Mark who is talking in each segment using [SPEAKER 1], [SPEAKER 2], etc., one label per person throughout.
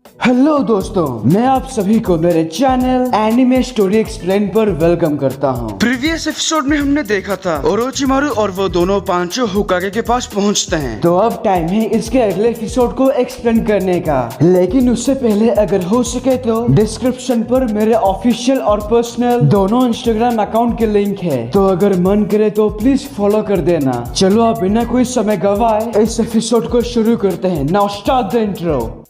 [SPEAKER 1] Hello दोस्तों, मैं आप सभी को मेरे चैनल एनिमे स्टोरी एक्सप्लेन पर वेलकम करता हूं। प्रीवियस एपिसोड में हमने देखा था ओरोचिमारू और वो दोनों पांचों होकागे के पास पहुंचते हैं। तो अब टाइम है इसके अगले एपिसोड को एक्सप्लेन करने का। लेकिन उससे पहले अगर हो सके तो डिस्क्रिप्शन पर मेरे ऑफिशियल और पर्सनल दोनों इंस्टाग्राम अकाउंट के लिंक है, तो अगर मन करे तो प्लीज फॉलो कर देना। चलो अब बिना कोई समय गवाए इस एपिसोड को शुरू करते हैं। Now start the intro.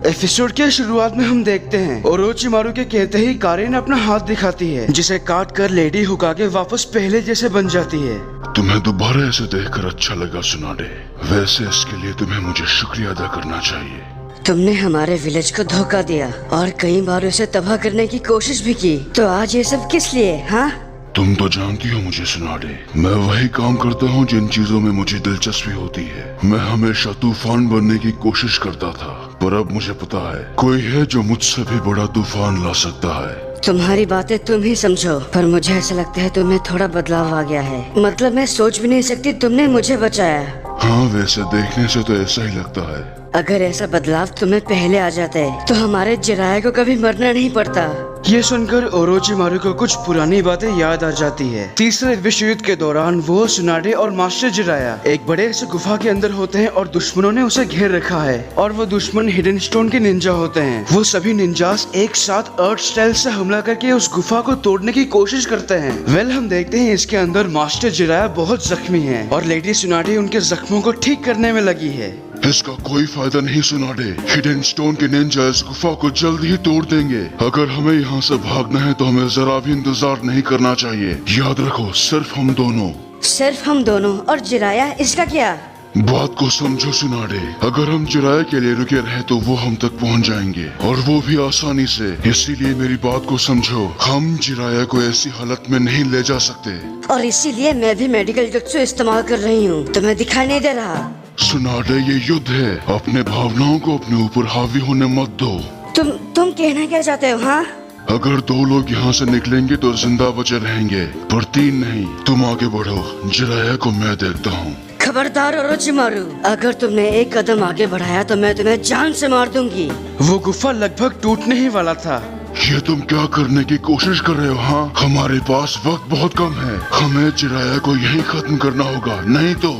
[SPEAKER 1] Episode के शुरुआत में हम देखते हैं ओरोचिमारू के कहते ही कारिन अपना हाथ दिखाती है, जिसे काट कर लेडी होकागे वापस पहले जैसे बन जाती है।
[SPEAKER 2] तुम्हें दोबारा ऐसे देखकर अच्छा लगा सुनाडे। वैसे इसके लिए तुम्हें मुझे शुक्रिया अदा करना चाहिए।
[SPEAKER 3] तुमने हमारे विलेज को धोखा दिया और कई बार उसे तबाह करने की कोशिश भी की, तो आज ये सब किस लिए? हाँ,
[SPEAKER 2] तुम तो जानती हो मुझे सुनाडे, मैं वही काम करता हूँ जिन चीजों में मुझे दिलचस्पी होती है। मैं हमेशा तूफान बनने की कोशिश करता था, पर अब मुझे पता है कोई है जो मुझसे भी बड़ा तूफान ला सकता है।
[SPEAKER 3] तुम्हारी बातें तुम ही समझो, पर मुझे ऐसा लगता है तुम्हें थोड़ा बदलाव आ गया है। मतलब मैं सोच भी नहीं सकती तुमने मुझे बचाया।
[SPEAKER 2] हाँ, वैसे देखने से तो ऐसा ही लगता है।
[SPEAKER 3] अगर ऐसा बदलाव तुम्हें पहले आ जाते तो हमारे जिराया को कभी मरना नहीं पड़ता।
[SPEAKER 1] ये सुनकर ओरोचिमारू को कुछ पुरानी बातें याद आ जाती है। तीसरे विश्व युद्ध के दौरान वो सुनाडे और मास्टर जिराया एक बड़े से गुफा के अंदर होते हैं और दुश्मनों ने उसे घेर रखा है, और वो दुश्मन हिडन स्टोन के निंजा होते हैं। वो सभी निंजास एक साथ अर्थ स्टाइल से हमला करके उस गुफा को तोड़ने की कोशिश करते हैं। हम देखते हैं इसके अंदर मास्टर जिराया बहुत जख्मी है और लेडी सुनाडे उनके जख्मों को ठीक करने में लगी है।
[SPEAKER 2] इसका कोई फायदा नहीं सुनाडे। हिडन स्टोन के निंजा इस गुफा को जल्द ही तोड़ देंगे। अगर हमें यहाँ से भागना है तो हमें जरा भी इंतजार नहीं करना चाहिए। याद रखो, सिर्फ हम दोनों।
[SPEAKER 3] सिर्फ हम दोनों? और जिराया, इसका क्या?
[SPEAKER 2] बात को समझो सुनाडे, अगर हम जिराया के लिए रुके रहे तो वो हम तक पहुंच जाएंगे, और वो भी आसानी से। इसीलिए मेरी बात को समझो, हम जिराया को ऐसी हालत में नहीं ले जा सकते।
[SPEAKER 3] और इसीलिए मैं भी मेडिकल जुत्सु इस्तेमाल कर रही हूँ। तुम्हें दिखाई नहीं दे रहा?
[SPEAKER 2] सुनाडे, ये युद्ध है। अपने भावनाओं को अपने ऊपर हावी होने मत दो।
[SPEAKER 3] तुम कहना क्या चाहते हो? हाँ,
[SPEAKER 2] अगर 2 लोग यहाँ से निकलेंगे तो जिंदा बचे रहेंगे, पर 3 नहीं। तुम आगे बढ़ो, जिराया को मैं देखता हूँ।
[SPEAKER 3] खबरदार ओरोचिमारू, अगर तुमने एक कदम आगे बढ़ाया तो मैं तुम्हें जान से मार दूंगी।
[SPEAKER 1] वो गुफा लगभग टूटने ही वाला था।
[SPEAKER 2] ये तुम क्या करने की कोशिश कर रहे हो? हाँ, हमारे पास वक्त बहुत कम है। हमें जिराया को यहीं खत्म करना होगा, नहीं तो।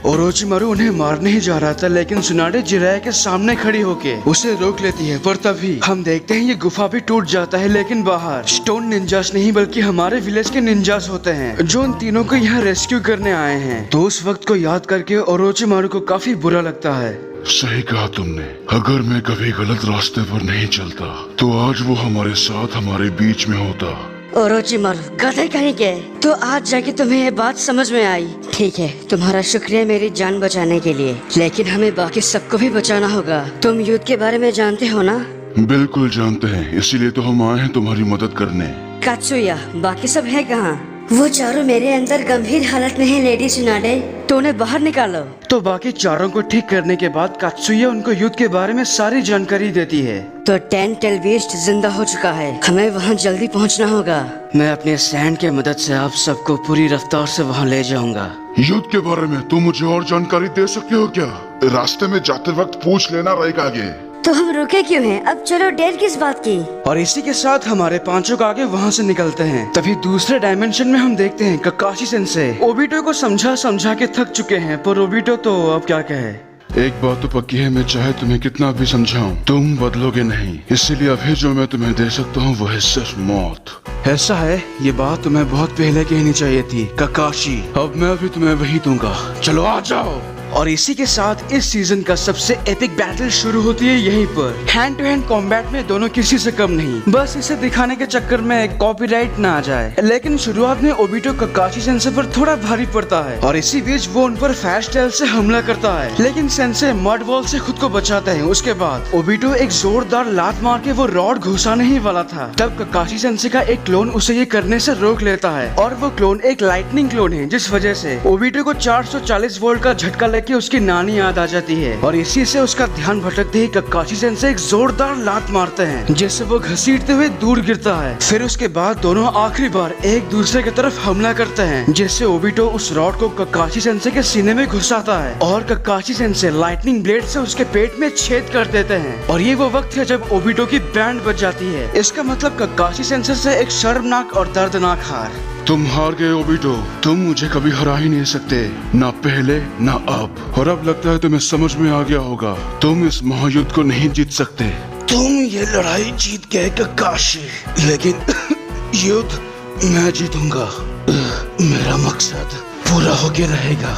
[SPEAKER 1] ओरोचिमारू उन्हें मारने ही जा रहा था, लेकिन सुनाडे जिराया के सामने खड़ी होके उसे रोक लेती है। पर तभी हम देखते हैं ये गुफा भी टूट जाता है, लेकिन बाहर स्टोन निंजास नहीं बल्कि हमारे विलेज के निंजास होते हैं, जो उन तीनों को यहाँ रेस्क्यू करने आए हैं। तो उस वक्त को याद करके ओरोचिमारू को काफी बुरा लगता है।
[SPEAKER 2] सही कहा तुमने। अगर मैं कभी गलत रास्ते पर नहीं चलता तो आज वो हमारे साथ, हमारे बीच में होता।
[SPEAKER 3] ओरोचिमारू, गधे कहीं के। तो आज जाके तुम्हें ये बात समझ में आई। ठीक है, तुम्हारा शुक्रिया मेरी जान बचाने के लिए, लेकिन हमें बाकी सबको भी बचाना होगा। तुम युद्ध के बारे में जानते हो ना?
[SPEAKER 2] बिल्कुल जानते हैं, इसीलिए तो हम आए हैं तुम्हारी मदद करने।
[SPEAKER 3] कात्सुया, बाकी सब है कहाँ? वो चारों मेरे अंदर गंभीर हालत में है लेडी सुनाडे, तो उन्हें बाहर निकालो।
[SPEAKER 1] तो बाकी चारों को ठीक करने के बाद कात्सुया उनको युद्ध के बारे में सारी जानकारी देती है।
[SPEAKER 3] तो 10 टेल बीस्ट जिंदा हो चुका है, हमें वहाँ जल्दी पहुँचना होगा।
[SPEAKER 1] मैं अपने सैंड के मदद से आप सबको पूरी रफ्तार से वहाँ ले जाऊंगा।
[SPEAKER 2] युद्ध के बारे में तुम मुझे और जानकारी दे सकते हो क्या? रास्ते में जाते वक्त पूछ लेना रहेगा आगे।
[SPEAKER 3] तो हम रुके क्यों हैं? अब चलो, देर किस बात की?
[SPEAKER 1] और इसी के साथ हमारे पांचों का आगे वहाँ से निकलते हैं। तभी दूसरे डायमेंशन में हम देखते हैं ककाशी सेंसे ओबिटो को समझा के थक चुके हैं, पर ओबिटो तो अब क्या कहे।
[SPEAKER 2] एक बात तो पक्की है, मैं चाहे तुम्हें कितना भी समझाऊं, तुम बदलोगे नहीं। इसीलिए अभी जो मैं तुम्हें दे सकता हूँ वो है सिर्फ मौत।
[SPEAKER 1] ऐसा है? ये बात तुम्हें बहुत पहले कहनी चाहिए थी ककाशी। अब मैं भी तुम्हें वही दूंगा। चलो आ जाओ। और इसी के साथ इस सीजन का सबसे एपिक बैटल शुरू होती है यहीं पर। हैंड टू हैंड कॉम्बैट में दोनों किसी से कम नहीं, बस इसे दिखाने के चक्कर में कॉपीराइट ना आ जाए। लेकिन शुरुआत में ओबिटो ककाशी सेंसे पर थोड़ा भारी पड़ता है और इसी बीच वो उन पर फायर स्टाइल से हमला करता है, लेकिन सेंसे मड वॉल से खुद को बचाते हैं। उसके बाद ओबिटो एक जोरदार लात मार के वो रॉड घुसाने ही वाला था, तब ककाशी सेंसे का एक क्लोन उसे ये करने से रोक लेता है और वो क्लोन एक लाइटनिंग क्लोन है, जिस वजह से ओबिटो को 440 वोल्ट का झटका लेके उसकी नानी याद आ जाती है और इसी से उसका ध्यान भटकते ही ककाशी सेंसे एक जोरदार लात मारते हैं, जिससे वो घसीटते हुए दूर गिरता है। फिर उसके बाद दोनों आखिरी बार एक दूसरे की तरफ हमला करते हैं, जिससे ओबिटो उस रॉड को ककाशी सेंसे के सीने में घुसाता है और ककाशी सेंसे लाइटनिंग ब्लेड से उसके पेट में छेद कर देते हैं। और ये वो वक्त है जब ओबिटो की बैंड बज जाती है। इसका मतलब ककाशी सेंसे से एक शर्मनाक और दर्दनाक हार।
[SPEAKER 2] तुम हार गए ओबिटो, तुम मुझे कभी हरा ही नहीं सकते, ना पहले ना अब। और अब लगता है तुम्हें समझ में आ गया होगा, तुम इस महायुद्ध को नहीं जीत सकते।
[SPEAKER 1] तुम ये लड़ाई जीत गए ककाशी, लेकिन युद्ध मैं जीतूंगा। मेरा मकसद पूरा होके रहेगा।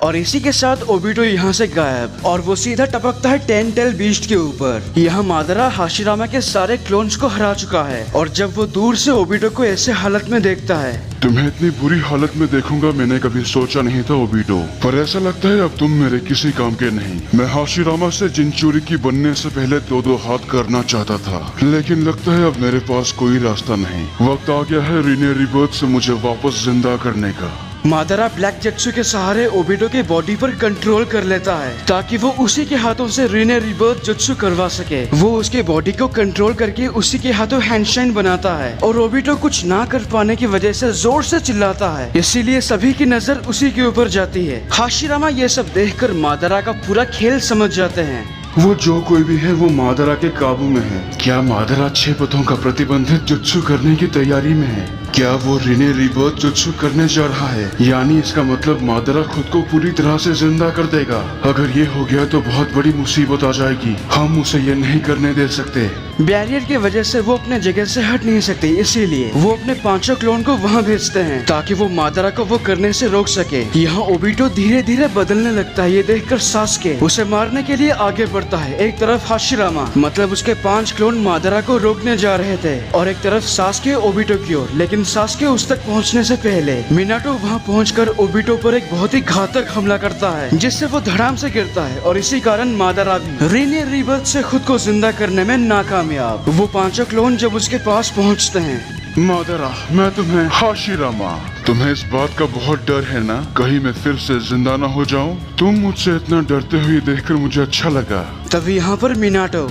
[SPEAKER 1] और इसी के साथ ओबिटो यहाँ से गायब और वो सीधा टपकता है 10 टेल बीस्ट के ऊपर। यहाँ मादरा हाशिरामा के सारे क्लोन्स को हरा चुका है और जब वो दूर से ओबिटो को ऐसे हालत में देखता है,
[SPEAKER 2] तुम्हें इतनी बुरी हालत में देखूंगा मैंने कभी सोचा नहीं था ओबिटो, पर ऐसा लगता है अब तुम मेरे किसी काम के नहीं। मैं हाशिरामा से जिंचुरी की बनने से पहले दो हाथ करना चाहता था, लेकिन लगता है अब मेरे पास कोई रास्ता नहीं। वक्त आ गया है रीने रिबर्थ से मुझे वापस जिंदा करने का।
[SPEAKER 1] मादरा ब्लैक जेट्सू के सहारे ओबिटो के बॉडी पर कंट्रोल कर लेता है ताकि वो उसी के हाथों से रीने रिबर्थ जुत्सु करवा सके। वो उसके बॉडी को कंट्रोल करके उसी के हाथों हैंडशाइन बनाता है और ओबिटो कुछ ना कर पाने की वजह से जोर से चिल्लाता है, इसीलिए सभी की नजर उसी के ऊपर जाती है। हाशिरामा ये सब देखकर मादरा का पूरा खेल समझ जाते हैं।
[SPEAKER 2] वो जो कोई भी है वो मादरा के काबू में है। क्या मादरा 6 पथों का प्रतिबंधित जुत्सु करने की तैयारी में है? क्या वो रीने रिबर्थ जुत्सु करने जा रहा है? यानी इसका मतलब मादरा खुद को पूरी तरह से जिंदा कर देगा। अगर ये हो गया तो बहुत बड़ी मुसीबत आ जाएगी, हम उसे ये नहीं करने दे सकते।
[SPEAKER 1] बैरियर की वजह से वो अपने जगह से हट नहीं सकते, इसीलिए वो अपने 5 क्लोन को वहाँ भेजते हैं ताकि वो मादरा को वो करने से रोक सके। यहाँ ओबिटो धीरे धीरे बदलने लगता है। ये देखकर सास्के उसे मारने के लिए आगे बढ़ता है। एक तरफ हाशिरामा मतलब उसके 5 क्लोन मादरा को रोकने जा रहे थे और एक तरफ सास्के ओबिटो की ओर, लेकिन सास्के उस तक पहुँचने से पहले मिनाटो वहाँ पहुँचकर ओबिटो पर एक बहुत ही घातक हमला करता है, जिससे वो धड़ाम से गिरता है और इसी कारण मादरा भी रीने रिबर्थ से खुद को जिंदा करने में नाकाम। वो 5 क्लोन जब उसके पास पहुंचते हैं,
[SPEAKER 2] मादरा मैं तुम्हें हाशिरामा, तुम्हें इस बात का बहुत डर है ना कहीं मैं फिर से जिंदा ना हो जाऊं? तुम मुझसे इतना डरते हुए देखकर मुझे अच्छा लगा।
[SPEAKER 1] तभी यहाँ पर मिनाटो,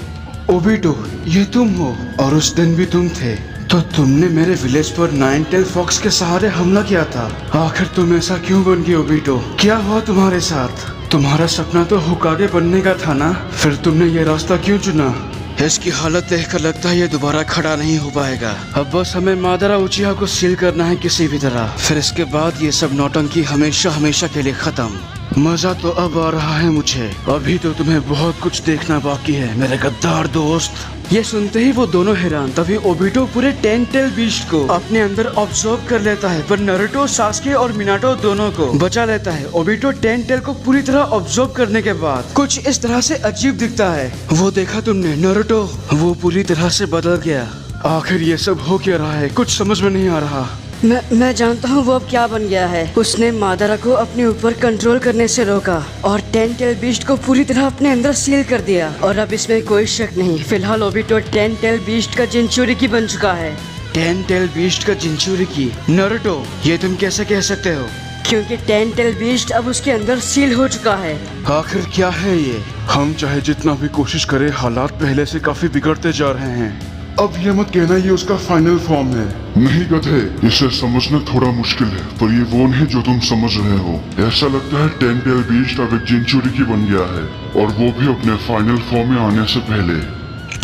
[SPEAKER 1] ओबिटो ये तुम हो और उस दिन भी तुम थे, तो तुमने मेरे विलेज पर 9 टेल फॉक्स के सहारे हमला किया था। आखिर तुम ऐसा क्यों बन गए ओबिटो? क्या हुआ तुम्हारे साथ? तुम्हारा सपना तो होकागे बनने का था ना, फिर तुमने ये रास्ता क्यों चुना? इसकी हालत देखकर लगता है ये दोबारा खड़ा नहीं हो पाएगा। अब बस हमें मादरा उचिहा को सील करना है किसी भी तरह, फिर इसके बाद ये सब नौटंकी हमेशा हमेशा के लिए खत्म। मजा तो अब आ रहा है मुझे, अभी तो तुम्हें बहुत कुछ देखना बाकी है मेरे गद्दार दोस्त। ये सुनते ही वो दोनों हैरान। तभी ओबिटो पूरे 10 टेल बीस्ट को अपने अंदर ऑब्जर्व कर लेता है, पर नारुतो, सास्के और मिनाटो दोनों को बचा लेता है। ओबिटो 10 टेल को पूरी तरह ऑब्जर्व करने के बाद कुछ इस तरह से अजीब दिखता है। वो देखा तुमने नारुतो, वो पूरी तरह से बदल गया। आखिर ये सब हो क्या रहा है, कुछ समझ में नहीं आ रहा।
[SPEAKER 3] मैं जानता हूँ वो अब क्या बन गया है। उसने मादरा को अपने ऊपर कंट्रोल करने से रोका और 10 टेल बीस्ट को पूरी तरह अपने अंदर सील कर दिया और अब इसमें कोई शक नहीं, फिलहाल ओबिटो 10 टेल बीस्ट का जिंचुरिकी बन चुका है।
[SPEAKER 1] 10 टेल बीस्ट का जिंचुरिकी? नारुतो ये तुम कैसे कह सकते हो?
[SPEAKER 3] क्योंकि 10 टेल बीस्ट अब उसके अंदर सील हो चुका है।
[SPEAKER 1] आखिर क्या है ये?
[SPEAKER 2] हम चाहे जितना भी कोशिश करें हालात पहले से काफी बिगड़ते जा रहे हैं। अब ये मत कहना ये उसका फाइनल फॉर्म है।
[SPEAKER 4] नहीं गधे, इसे समझना थोड़ा मुश्किल है, पर ये वो नहीं जो तुम समझ रहे हो। ऐसा लगता है 10 टेल बीस्ट अब एक जिंचुरिकी बन गया है, और वो भी अपने फाइनल फॉर्म में आने से पहले।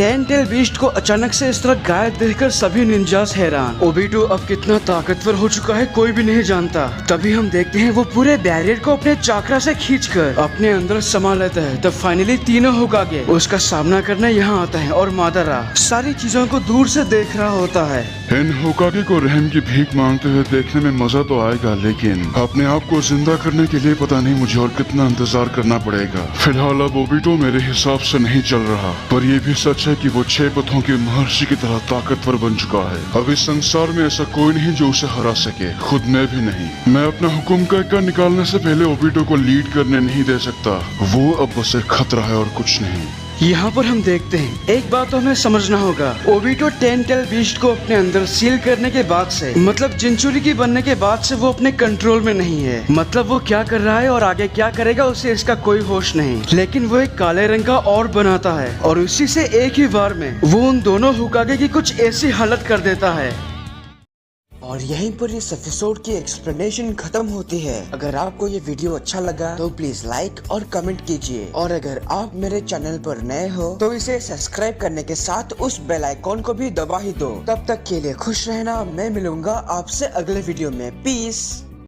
[SPEAKER 1] टेन टेल बीस्ट को अचानक से इस तरह गायब देखकर सभी निंजास हैरान। ओबिटो अब कितना ताकतवर हो चुका है कोई भी नहीं जानता। तभी हम देखते हैं वो पूरे बैरियर को अपने चाकरा से खींचकर अपने अंदर समा लेता है। तब फाइनली तीनों होकागे उसका सामना करने यहाँ आता है और मादारा सारी चीजों को दूर से देख रहा होता है।
[SPEAKER 2] इन होकागे को रहम की भीख मांगते हुए देखने में मजा तो आएगा, लेकिन अपने आप को जिंदा करने के लिए पता नहीं मुझे और कितना इंतजार करना पड़ेगा। फिलहाल अब ओबिटो मेरे हिसाब से नहीं चल रहा, पर यह भी सच है कि वो 6 पथों के महर्षि की तरह ताकतवर बन चुका है। अब इस संसार में ऐसा कोई नहीं जो उसे हरा सके, खुद मैं भी नहीं। मैं अपना हुक्म का निकालने से पहले ओबिटो को लीड करने नहीं दे सकता। वो अब बस एक खतरा है और कुछ नहीं।
[SPEAKER 1] यहाँ पर हम देखते हैं एक बात तो हमें समझना होगा, ओबिटो टेन टेल बीस्ट को अपने अंदर सील करने के बाद से, मतलब जिंचुरिकी बनने के बाद से वो अपने कंट्रोल में नहीं है। मतलब वो क्या कर रहा है और आगे क्या करेगा उसे इसका कोई होश नहीं। लेकिन वो एक काले रंग का और बनाता है और उसी से एक ही बार में वो उन दोनों होकागे की कुछ ऐसी हालत कर देता है।
[SPEAKER 5] और यहीं पर इस एपिसोड की एक्सप्लेनेशन खत्म होती है। अगर आपको ये वीडियो अच्छा लगा तो प्लीज लाइक और कमेंट कीजिए, और अगर आप मेरे चैनल पर नए हो तो इसे सब्सक्राइब करने के साथ उस बेल आइकॉन को भी दबा ही दो। तब तक के लिए खुश रहना, मैं मिलूंगा आपसे अगले वीडियो में। पीस।